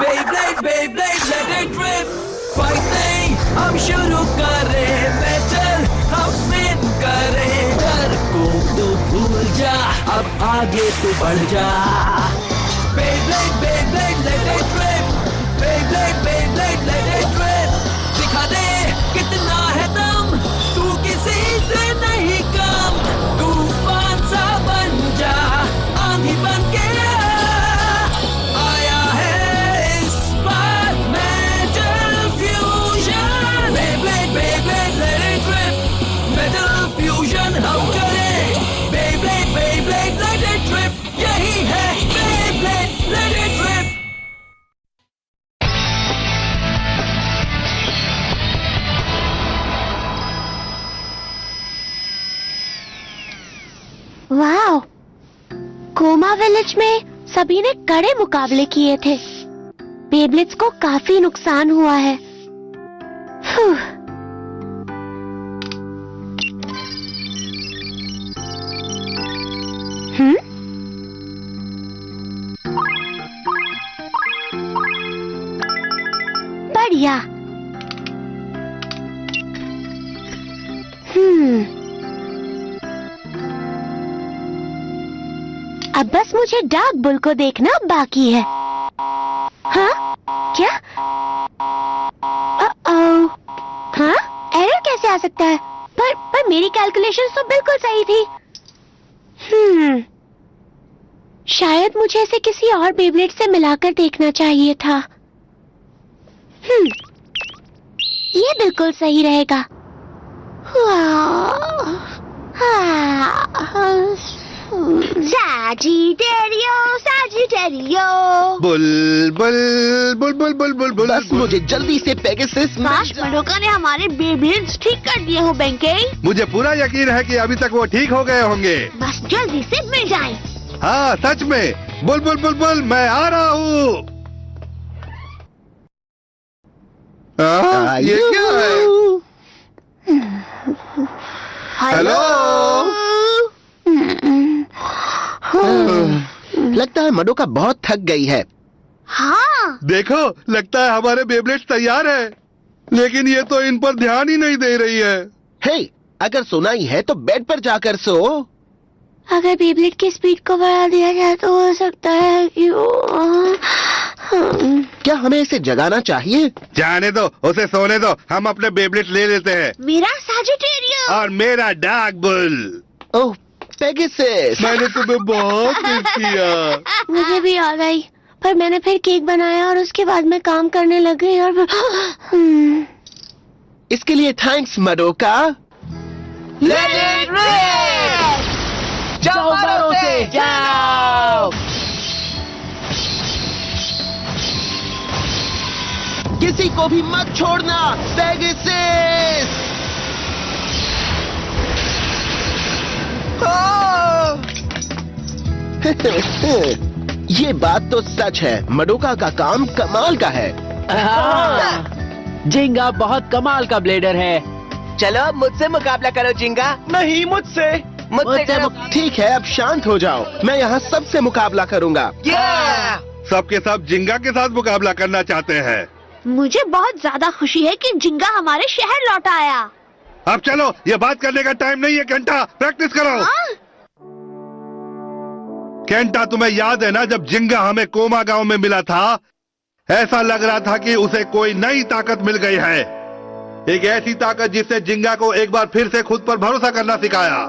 Beyblade, Beyblade, let it rip. Fighting, हम शुरू करें बैटल, हम स्पिन करें। डर को तो भूल जा, अब आगे तो बढ़ जा। Beyblade, Beyblade, let it rip. Beyblade, Beyblade, let it rip. दिखा दे कितना है दम, तू किसी से नहीं कम। तूफान सा बन जा, आंधी बन के आया है इस बार metal fusion. Beyblade, Beyblade, let it rip. Metal fusion हम करें। Beyblade, Beyblade, let it rip. यही है Beyblade, let it rip. वाह! कोमा विलेज में सभी ने कड़े मुकाबले किए थे। बेब्लेट्स को काफी नुकसान हुआ है। बढ़िया। अब बस मुझे डार्क बुल को देखना बाकी है। हाँ? क्या? हाँ? एरर कैसे आ सकता है? पर मेरी कैलकुलेशंस तो बिल्कुल सही थी। शायद मुझे इसे किसी और बेब्लेड से मिलाकर देखना चाहिए था। ये बिल्कुल सही रहेगा। Sagittario bull bull bull bull bull bull bull. बस मुझे जल्दी से पेगासस काश मडोका ने हमारे बेब्लेड्स ठीक कर दिए हो बेंके। मुझे पूरा यकीन है कि अभी तक वो ठीक हो गए होंगे। बस जल्दी से मिल जाएं। हाँ सच में। बुल बुल बुल बुल मैं आ रहा हूँ। ये क्या है? हेलो। लगता है मडोका बहुत थक गई है। हाँ। देखो लगता है हमारे बेब्लेड्स तैयार है, लेकिन ये तो इन पर ध्यान ही नहीं दे रही है। हे, अगर सोना ही है तो बेड पर जाकर सो। अगर बेब्लेड की स्पीड को बढ़ा दिया जाए तो हो सकता है कि क्या हमें इसे जगाना चाहिए? जाने दो, उसे सोने दो। हम अपने बेब्लेड ले लेते हैं। मेरा सैजिटेरियो और मेरा डार्क बुल। ओह पेगासस, मैंने तुम्हें बहुत मिस किया। मुझे भी याद आई, पर मैंने फिर केक बनाया और उसके बाद मैं काम करने लग गई और इसके लिए थैंक्स मडोका। Let it rip! जाओ मारो से जाओ! किसी को भी मत छोड़ना पेगासस। ये बात तो सच है, मडोका का काम कमाल का है। जिंगा बहुत कमाल का ब्लेडर है। चलो मुझसे मुकाबला करो जिंगा। नहीं मुझसे। मुझसे करो। ठीक है अब शांत हो जाओ, मैं यहाँ सबसे मुकाबला करूँगा। सबके सब जिंगा के साथ मुकाबला करना चाहते हैं। मुझे बहुत ज्यादा खुशी है कि जिंगा हमारे शहर लौट आया। अब चलो, ये बात करने का टाइम नहीं है। केंटा प्रैक्टिस करो। केंटा तुम्हें याद है ना, जब जिंगा हमें कोमा गांव में मिला था, ऐसा लग रहा था कि उसे कोई नई ताकत मिल गई है। एक ऐसी ताकत जिससे जिंगा को एक बार फिर से खुद पर भरोसा करना सिखाया।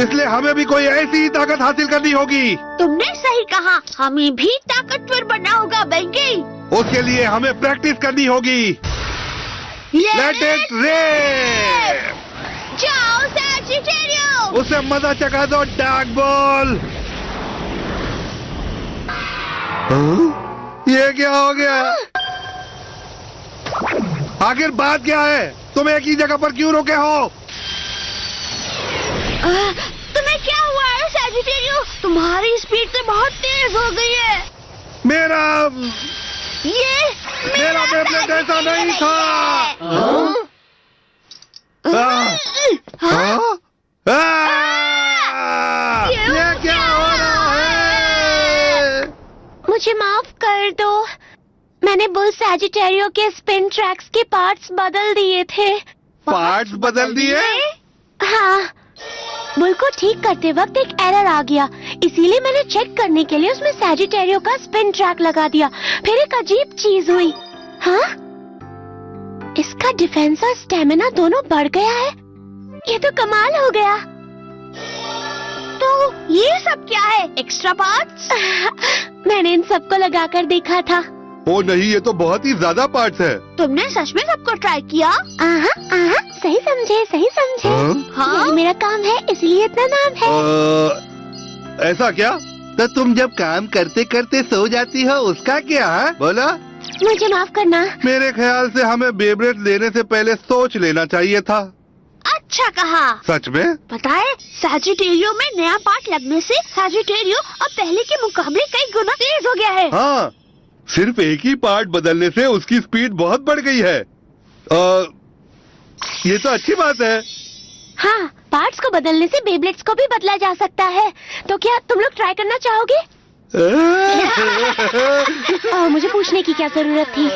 इसलिए हमें भी कोई ऐसी ही ताकत हासिल करनी होगी। तुमने सही कहा, हमें भी ताकतवर बनना होगा बेंकी। उसके लिए हमें प्रैक्टिस करनी होगी। Let it rip! जाओ सैजिटेरियो! उसे मजा चखा दो डार्क बॉल। ये क्या हो गया? आखिर बात क्या है? तुम एक ही जगह पर क्यों रुके हो? तुम्हें क्या हुआ है सैजिटेरियो? तुम्हारी स्पीड तो बहुत तेज हो गई है। मेरा बेब्लेड ऐसा नहीं था। ये क्या हो रहा है? मुझे माफ कर दो। मैंने बुल सैजिटेरियो के स्पिन ट्रैक्स के पार्ट्स बदल दिए थे। पार्ट्स बदल दिए? हाँ, बुल को ठीक करते वक्त एक एरर आ गया, इसीलिए मैंने चेक करने के लिए उसमें सैजिटेरियो का स्पिन ट्रैक लगा दिया। फिर एक अजीब चीज हुई। हाँ, इसका डिफेंस और स्टेमिना दोनों बढ़ गया है। ये तो कमाल हो गया। तो ये सब क्या है? Extra parts? मैंने इन सबको लगाकर देखा था। ओ नहीं, ये तो बहुत ही ज्यादा पार्ट्स है। तुमने सच में सबको ट्राई किया? सही समझे, सही समझे। हाँ? यही मेरा काम है, इसलिए इतना नाम है। ऐसा क्या? तो तुम जब काम करते करते सो जाती हो, उसका क्या है? बोला। मुझे माफ करना। मेरे ख्याल से हमें बेब्लेड लेने से पहले सोच लेना चाहिए था। अच्छा कहा। सच में? पता है, सैजिटेरियो में नया पार्ट लगने से सैजिटेरियो अब पहले के मुकाबले कई गुना तेज हो गया है। हाँ, सिर्फ एक ही पार्ट बदलने से उसकी स्पीड बहुत बढ़ गई है। ये तो अच्छी बात है। हाँ, पार्ट्स को बदलने से बेब्लेड्स को भी बदला जा सकता है। तो क्या तुम लोग ट्राई करना चाहोगे? मुझे पूछने की क्या जरूरत थी?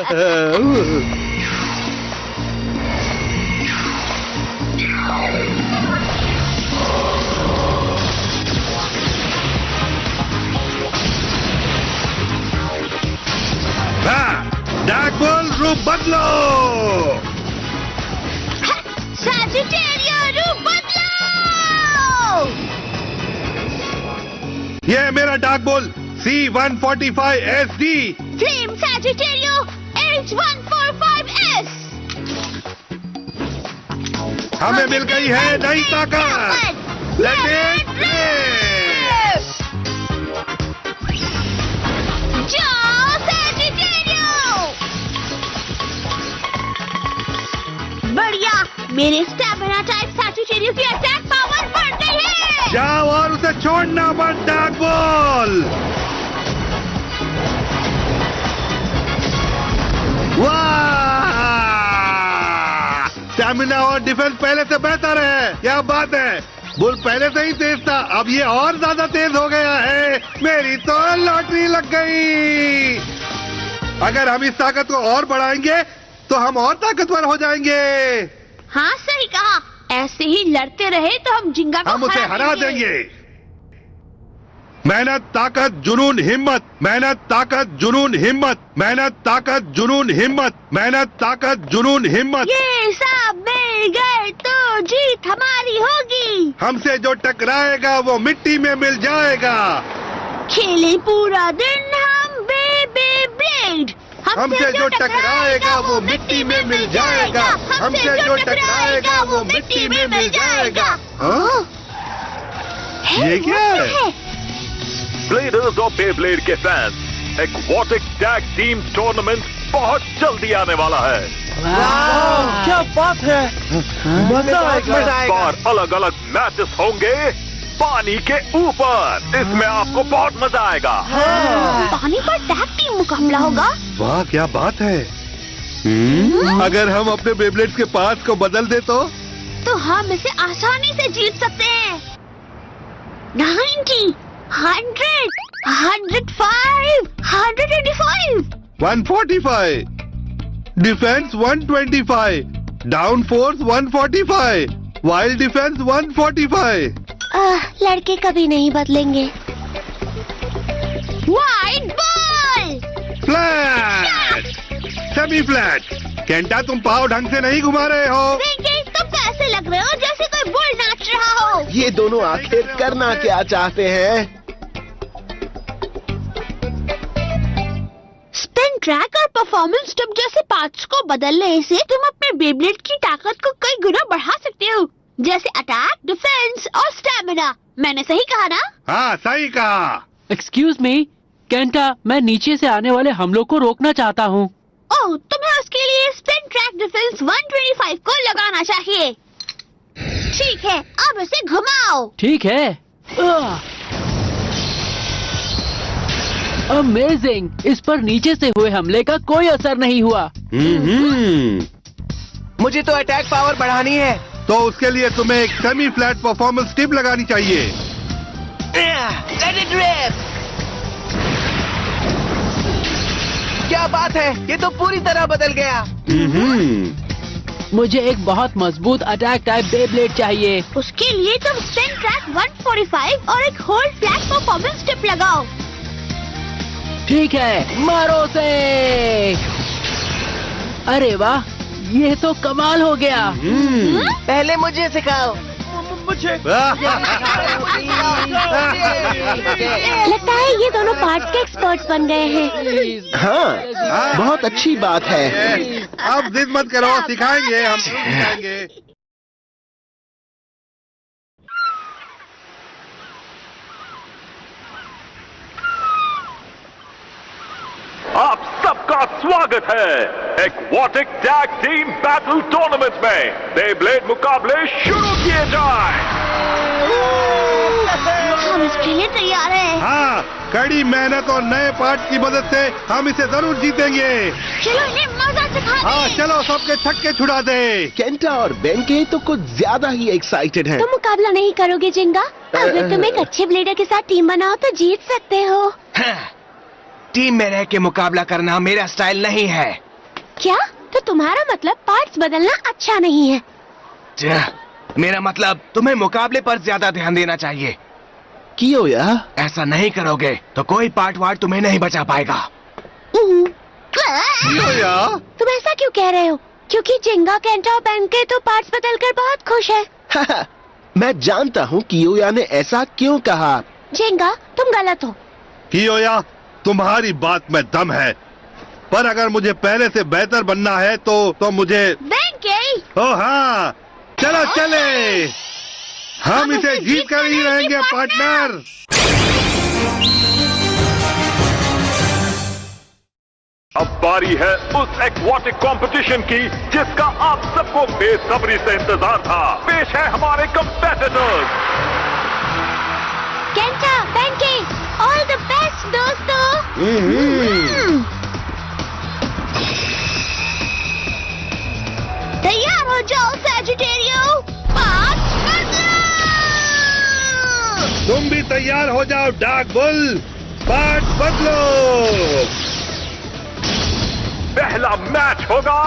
डार्क बॉल रूप बदलो। सैजिटेरियो रूप बदलो। ये है मेरा dark ball C145 SD। Flame Sagittario H145S। हमें मिल गई है नई ताकत। Let it rip. जाओ सैजिटेरियो। बढ़िया, मेरे स्टैमिना टाइप सैजिटेरियो की अटैक पावर बढ़ गई है। जाओ और उसे छोड़ना मत डार्क बॉल। वाह! स्टैमिना और डिफेंस पहले से बेहतर है। क्या बात है। बुल पहले से ही तेज था, अब ये और ज्यादा तेज हो गया है। मेरी तो लॉटरी लग गई। अगर हम इस ताकत को और बढ़ाएंगे तो हम और ताकतवर हो जाएंगे। हाँ, सही कहा। ऐसे ही लड़ते रहे तो हम जिंगा को हम उसे हरा देंगे। मेहनत, ताकत, जुनून, हिम्मत। मेहनत, ताकत, जुनून, हिम्मत। मेहनत, ताकत, जुनून, हिम्मत। मेहनत, ताकत, जुनून, हिम्मत। ये सब मिल गए तो जीत हमारी होगी। हमसे जो टकराएगा वो मिट्टी में मिल जाएगा। खेले पूरा दिन हम बेब्लेड। हमसे जो टकराएगा वो मिट्टी में मिल जाएगा। हमसे जो टकराएगा वो मिट्टी में मिल जाएगा। हाँ? ये क्या है? ब्लेडर्स और बेब्लेड के fans, aquatic tag team tournament बहुत जल्दी आने वाला है। क्या बात है। मजा आएगा। इस बार अलग अलग मैचेस होंगे पानी के ऊपर। इसमें आपको बहुत मजा आएगा। पानी पर टैग टीम मुकाबला होगा। वाह, क्या बात है। अगर हम अपने बेब्लेड्स के पार्ट्स को बदल दे तो हम इसे आसानी से जीत सकते हैं। 90, 100, 105, 185, 145, defence 125, down force 145, wild defence 145। लड़के कभी नहीं बदलेंगे। Wide ball. Flat, semi flat. Kenta, तुम पाव ढंग से नहीं घुमा रहे हो। तुम तो ऐसे लग रहे हो जैसे कोई बुल नाच रहा हो। ये दोनों आखिर करना क्या चाहते हैं? स्पिन ट्रैक और परफॉर्मेंस टिप जैसे पार्ट्स को बदलने से तुम अपने बेब्लेड की ताकत को कई गुना बढ़ा सकते हो, जैसे अटैक, डिफेंस और स्टैमिना। मैंने सही कहा ना? हाँ, सही कहा। एक्सक्यूज मी, केंटा, मैं नीचे से आने वाले हमलों को रोकना चाहता हूँ। ओह, तुम्हें उसके लिए स्पिन ट्रैक डिफेंस 125 को लगाना चाहिए। ठीक है, अब इसे घुमाओ। ठीक है। अमेजिंग, इस पर नीचे से हुए हमले का कोई असर नहीं हुआ। मुझे तो अटैक पावर बढ़ानी है। तो उसके लिए तुम्हें एक सेमी फ्लैट परफॉर्मेंस टिप लगानी चाहिए। Let it rip. क्या बात है, ये तो पूरी तरह बदल गया। मुझे एक बहुत मजबूत अटैक टाइप बेब्लेड चाहिए। उसके लिए तुम स्पिन ट्रैक 145 और एक होल्ड फ्लैग परफॉर्मेंस टिप लगाओ। ठीक है, मारो से। अरे वाह, ये तो कमाल हो गया। पहले मुझे सिखाओ। लगता है ये दोनों पार्ट्स के एक्सपर्ट्स बन गए हैं। हाँ, बहुत अच्छी बात है। अब जिद मत करो, सिखाएंगे हम, सिखाएंगे। आप सबका स्वागत है aquatic tag team battle tournament में। बेब्लेड मुकाबले शुरू किए जाए। हम इसके लिए तैयार हैं। हाँ, कड़ी मेहनत और नए पार्ट की मदद से हम इसे जरूर जीतेंगे। चलो इन्हें मजा सिखा दे। हाँ चलो, सबके छक्के छुड़ा दे। केंटा और बेंके तो कुछ ज्यादा ही एक्साइटेड हैं। तुम मुकाबला नहीं करोगे जिंगा? अगर तुम एक अच्छे ब्लेडर के साथ टीम बनाओ तो जीत सकते हो। टीम में रह के मुकाबला करना मेरा स्टाइल नहीं है। क्या? तो तुम्हारा मतलब पार्ट्स बदलना अच्छा नहीं है? मेरा मतलब तुम्हें मुकाबले पर ज्यादा ध्यान देना चाहिए। कियोया, ऐसा नहीं करोगे तो कोई पार्ट वार्ट तुम्हें नहीं बचा पाएगा। कियोया, तुम ऐसा क्यों कह रहे हो? क्योंकि जिंगा, केंटा और बेंके तो पार्ट्स बदलकर बहुत खुश है। मैं जानता हूँ कियोया ने ऐसा क्यों कहा। जिंगा, तुम गलत हो। कियोया, तुम्हारी बात में दम है, पर अगर मुझे पहले से बेहतर बनना है तो मुझे। बेंके! ओ हाँ, चलो चले, हम इसे जीत कर ही रहेंगे पार्टनर। अब बारी है उस एक्वाटिक कंपटीशन की जिसका आप सबको बेसब्री से इंतजार था। पेश है हमारे competitors. Kenta, Benkei, all the best दोस्तों। तैयार हो जाओ सैजिटेरियो, पार्ट्स बदलो। तुम भी तैयार हो जाओ डार्क बुल, पार्ट बदलो। पहला मैच होगा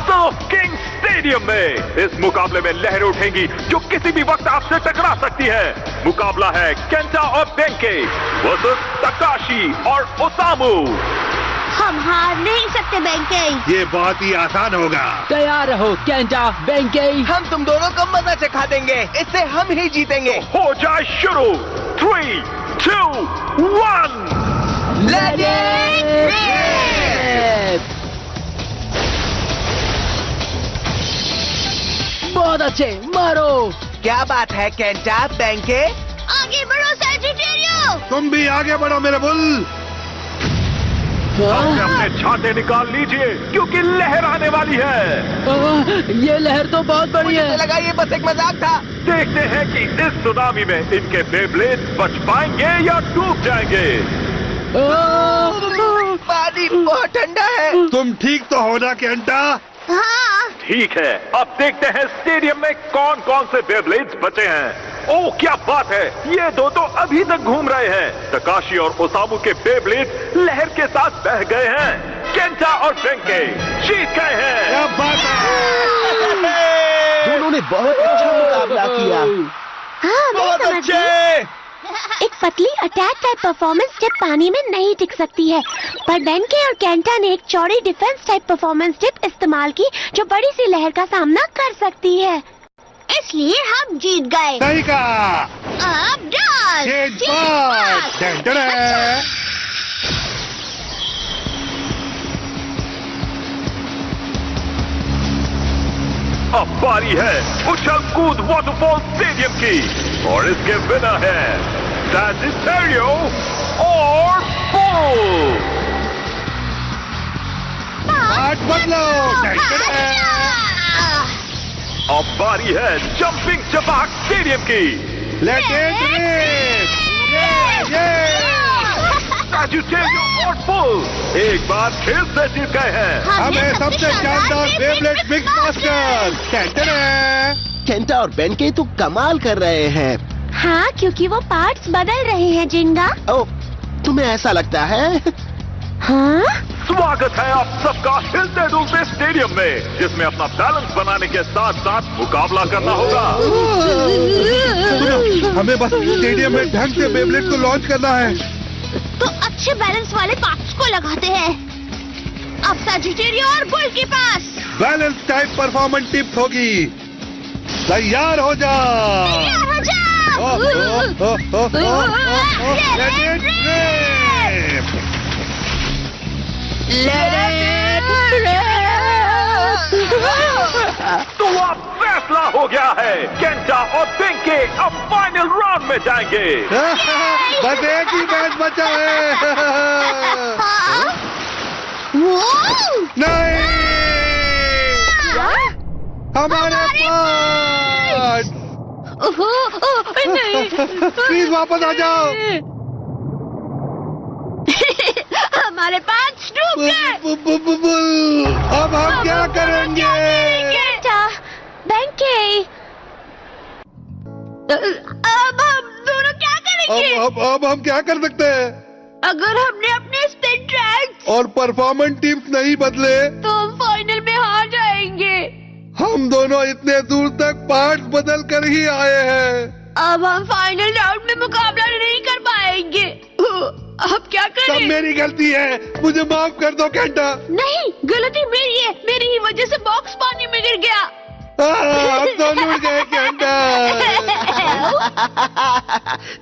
सर्फ किंग स्टेडियम में। इस मुकाबले में लहरें उठेंगी जो किसी भी वक्त आपसे टकरा सकती है। मुकाबला है केंटा और बेंके वर्सेस तकाशी और ओसामू। हम हार नहीं सकते बेंके। ये बहुत ही आसान होगा। तैयार रहो केंटा, बेंके। हम तुम दोनों को मजा सिखा देंगे, इससे हम ही जीतेंगे। हो जाए शुरू। 3, 2, 1। बहुत अच्छे, मारो। क्या बात है केंटा, बेंके? आगे बढ़ो सैजिटेरियो। तुम भी आगे बढ़ो मेरे बुल। अपने अपने छाते निकाल लीजिए क्योंकि लहर आने वाली है। ये लहर तो बहुत बड़ी मुझे है। लगा ये बस एक मजाक था। देखते हैं कि इस सुनामी में इनके बेब्लेड बच पाएंगे या डूब जाएंगे। पानी बहुत ठंडा है। तुम ठीक तो हो ना केंटा? हाँ। ठीक है, अब देखते हैं स्टेडियम में कौन कौन से बेब्लेड्स बचे हैं। ओह क्या बात है, ये दो तो अभी तक घूम रहे हैं। तकाशी और ओसामू के बेब्लेड लहर के साथ बह गए हैं। केंटा और बेंके जीत गए हैं। क्या बात है, दोनों ने बहुत अच्छा मुकाबला किया। हाँ, मैं समझ गई। एक पतली अटैक टाइप परफॉर्मेंस टिप पानी में नहीं टिक सकती है, पर बेंके और केंटा ने एक चौड़ी डिफेंस टाइप परफॉर्मेंस टिप इस्तेमाल की जो बड़ी सी लहर का सामना कर सकती है। इसलिए हम जीत गए। सही कहा। अब डाल। Change part. डंडन। अब बारी है उछल कूद वाटरफॉल स्टेडियम की और इसके विनर है सैजिटेरियो और बुल। पार्ट बदलो। डंडन। अब बारी है जंपिंग चपाक स्टेडियम की। Let's race. सैजिटेरियो और बुल एक बार फिर से जीत गए हैं। हमें सबसे शानदार बेब्लेड मिक्स मास्टर। डंडन। केंटा और बेंके तो कमाल कर रहे हैं। हाँ, क्योंकि वो पार्ट्स बदल रहे हैं जिंगा। ओ, तुम्हें ऐसा लगता है? हाँ? स्वागत है आप सबका हिलते डुलते स्टेडियम में, जिसमें अपना बैलेंस बनाने के साथ साथ मुकाबला करना होगा। हमें बस स्टेडियम में ढंग से बेब्लेड को लॉन्च करना है। तो अच्छे बैलेंस वाले पार्ट्स को लगाते हैं। अब सजिटेरियो और बुल के पास बैलेंस टाइप परफॉर्मेंस टिप्स होगी। तैयार हो जा। तैयार हो जाओ। Let it rip! तो अब फैसला हो गया है, केंटा और पिंकी अब फाइनल राउंड में जाएंगे। बस एक ही मैच बचा है। नहीं, हमारे पास। प्लीज वापस आ जाओ। हमारे पास डूब गए। अब हम क्या करेंगे? बैंके, अब हम दोनों क्या करेंगे? अब हम क्या कर सकते हैं? अगर हमने अपने स्पिन ट्रैक्स और परफॉर्मेंस टिप्स नहीं बदले तो हम फाइनल में हार जाएंगे। हम दोनों इतने दूर तक पार्ट्स बदल कर ही आए हैं। अब हम फाइनल राउंड में मुकाबला नहीं कर पाएंगे। अब क्या सब करें? मेरी गलती है, मुझे माफ कर दो केंटा। नहीं, गलती मेरी है। मेरी ही वजह से बॉक्स पानी में गिर गया। हम दोनों गए केंटा।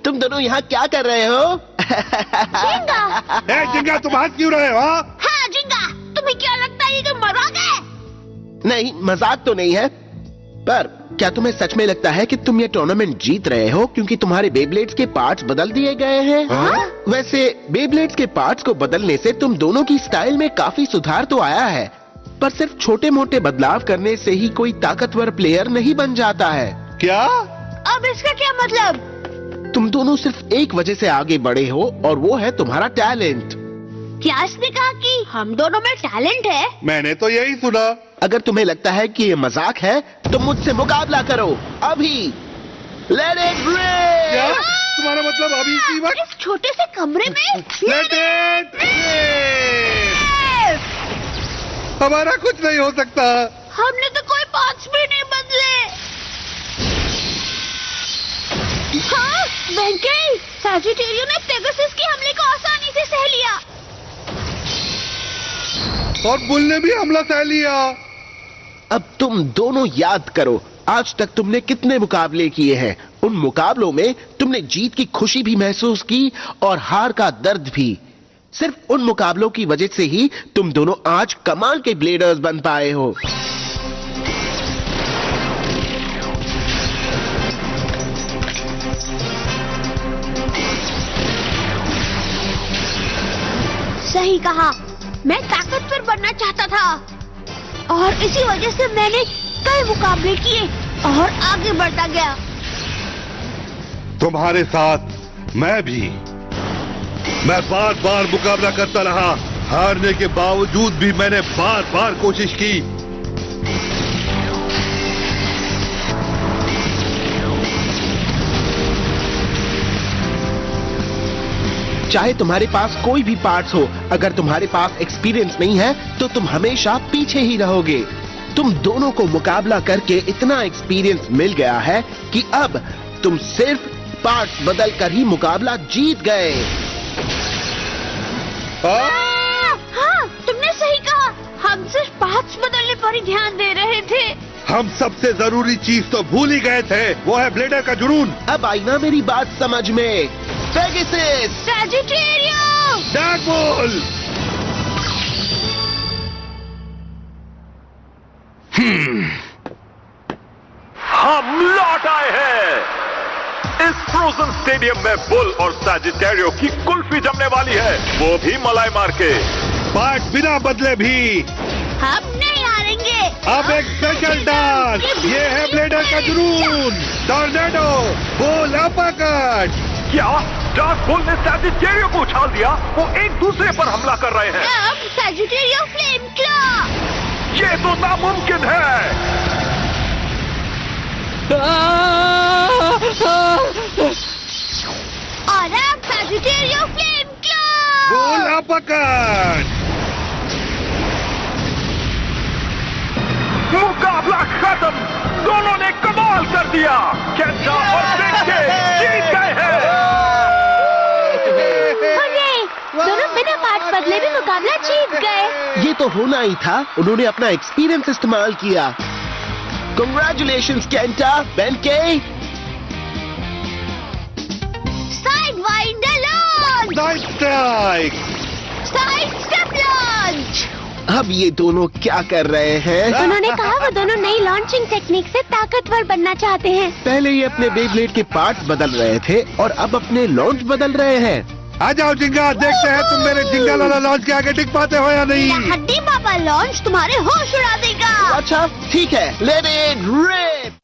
तुम दोनों यहाँ क्या कर रहे हो? जिंगा। ए जिंगा, तुम हंस क्यों रहे हो? हाँ जिंगा, तुम्हें क्या लगता है ये जो मजाक है? नहीं, मजाक तो नहीं है, पर क्या तुम्हें सच में लगता है कि तुम ये टूर्नामेंट जीत रहे हो क्योंकि तुम्हारे बेब्लेड्स के पार्ट्स बदल दिए गए हैं? हाँ? वैसे बेब्लेड्स के पार्ट्स को बदलने से तुम दोनों की स्टाइल में काफी सुधार तो आया है, पर सिर्फ छोटे मोटे बदलाव करने से ही कोई ताकतवर प्लेयर नहीं बन जाता है। क्या? अब इसका क्या मतलब? तुम दोनों सिर्फ एक वजह से आगे बढ़े हो और वो है तुम्हारा टैलेंट। क्या इसने कहा कि हम दोनों में टैलेंट है? मैंने तो यही सुना। अगर तुम्हें लगता है कि ये मजाक है तो मुझसे मुकाबला करो अभी। लेट इट क्या? रेन। तुम्हारा मतलब अभी इसी वक्त? इस छोटे से कमरे में? Let it rip! हमारा कुछ नहीं हो सकता। हमने तो कोई पार्ट्स भी नहीं बदले। हाँ, वेंकी, सजिटेरियो ने पेगासस के हमले को आसानी से सह लिया। और बुल ने भी हमला सह लिया। अब तुम दोनों याद करो, आज तक तुमने कितने मुकाबले किए हैं। उन मुकाबलों में तुमने जीत की खुशी भी महसूस की और हार का दर्द भी। सिर्फ उन मुकाबलों की वजह से ही तुम दोनों आज कमाल के ब्लेडर्स बन पाए हो। सही कहा, मैं ताकतवर बनना चाहता था और इसी वजह से मैंने कई मुकाबले किए और आगे बढ़ता गया। तुम्हारे साथ मैं भी। मैं बार बार मुकाबला करता रहा, हारने के बावजूद भी मैंने बार बार कोशिश की। चाहे तुम्हारे पास कोई भी पार्ट्स हो, अगर तुम्हारे पास एक्सपीरियंस नहीं है तो तुम हमेशा पीछे ही रहोगे। तुम दोनों को मुकाबला करके इतना एक्सपीरियंस मिल गया है कि अब तुम सिर्फ पार्ट्स बदल कर ही मुकाबला जीत गए। हाँ, तुमने सही कहा, हम सिर्फ पार्ट्स बदलने पर ही ध्यान दे रहे थे। हम सबसे जरूरी चीज तो भूल ही गए थे, वो है ब्लेडर का जुनून। अब आई ना मेरी बात समझ में? Pegasus, Sagittario, dark bull. हम लौट आए हैं। इस फ्रोजन स्टेडियम में बुल और सजिटेरियो की कुल्फी जमने वाली है, वो भी मलाई मार के। पार्ट बिना बदले भी हम नहीं हारेंगे। अब एक स्पेशल डांस, ये है ब्लेडर का जुनून। Tornado, bull uppercut. क्या डार्क बुल ने सजिटेरियो को उछाल दिया? वो एक दूसरे पर हमला कर रहे हैं। अब सजिटेरियो फ्लेम क्लॉ। ये तो नामुमकिन है। और अब सजिटेरियो फ्लेम क्लॉ। Bull uppercut. मुकाबला खत्म। दोनों ने कमाल कर दिया। केंटा और बेंके जीत गए हैं। अरे, दोनों बिना पार्ट बदले भी मुकाबला जीत गए। ये तो होना ही था, उन्होंने अपना एक्सपीरियंस इस्तेमाल किया। Congratulations, Kenta, Benkei. Sidewinder launch, nice strike. Side step launch. अब ये दोनों क्या कर रहे हैं? उन्होंने कहा वो दोनों नई लॉन्चिंग टेक्निक से ताकतवर बनना चाहते हैं। पहले ये अपने बेब्लेड के पार्ट्स बदल रहे थे और अब अपने लॉन्च बदल रहे हैं। आ जाओ जिंगा, देखते हैं तुम मेरे जिंगा लाला लॉन्च के आगे टिक पाते हो या नहीं। हड्डी पापा लॉन्च तुम्हारे होश उड़ा देगा। अच्छा ठीक है, लेट इट रिप।